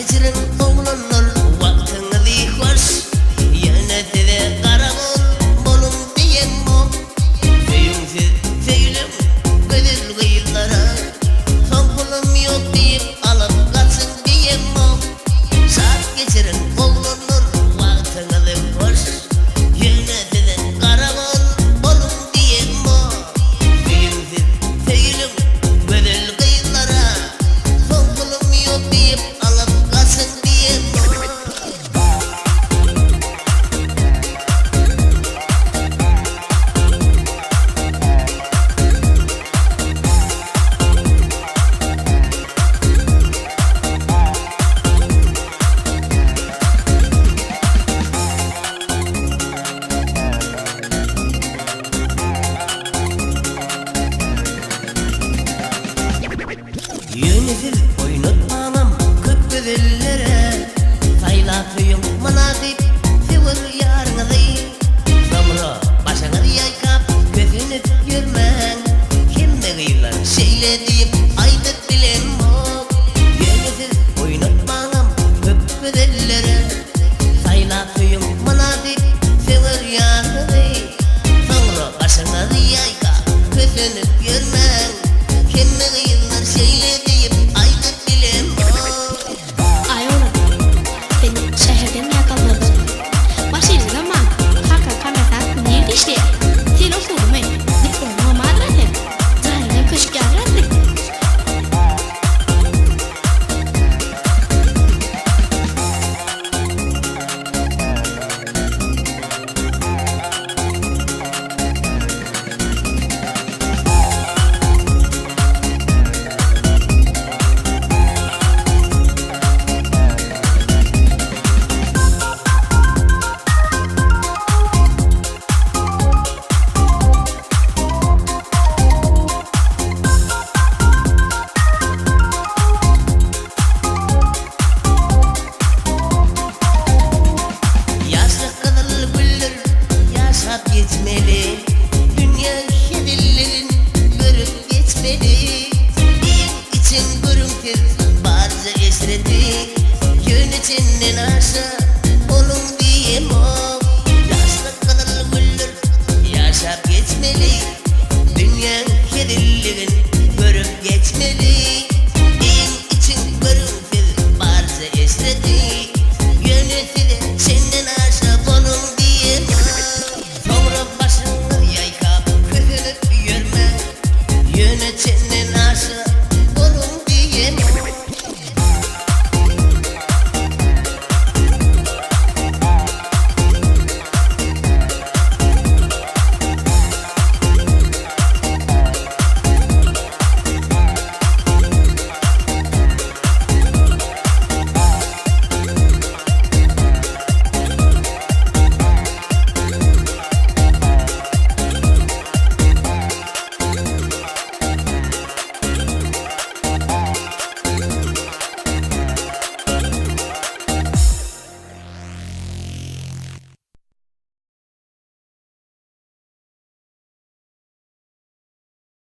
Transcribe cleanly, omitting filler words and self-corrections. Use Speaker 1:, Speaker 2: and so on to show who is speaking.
Speaker 1: geçirin oğlanlar vaktinizi hoş. Yönetide karamol bolun diyen mo. Feyimsiz feylim gönül kıyılara. Son kulum yok deyip alıp kaçın diyen mo. Saat geçirin oğlanlar vaktinizi hoş. Yönetide karamol bolun diyen mo. Feyimsiz feylim gönül kıyılara. Son kulum yok deyip alıp kaçın diyen mo. Yönesiz oynatmamam köp gözellere. Saylatıyım manatip sevir yarınızı. Samra başınızı yaykap gözünüp yürmen. Kimde kıyılar şeyle deyip aydık bilen mok. Yönesiz oynatmamam köp gözellere. Saylatıyım manatip sevir yarınızı. Samra başınızı yaykap gözünüp yürmen. Kimde kıyılar şeyle deyip aydık bilen mok.
Speaker 2: Ayol, beni şehirden yakaladı. Başıyla zaman, haka kamerat nerede işte? Sen o sorma, diploma madrete. Zahine köşk geldi.
Speaker 1: Yaşlı kızıl güller yaşap geçmeli. Dünya şedillerin görüp geçmeli. İyim için görüntür barca esreti. Yönetinden aşağı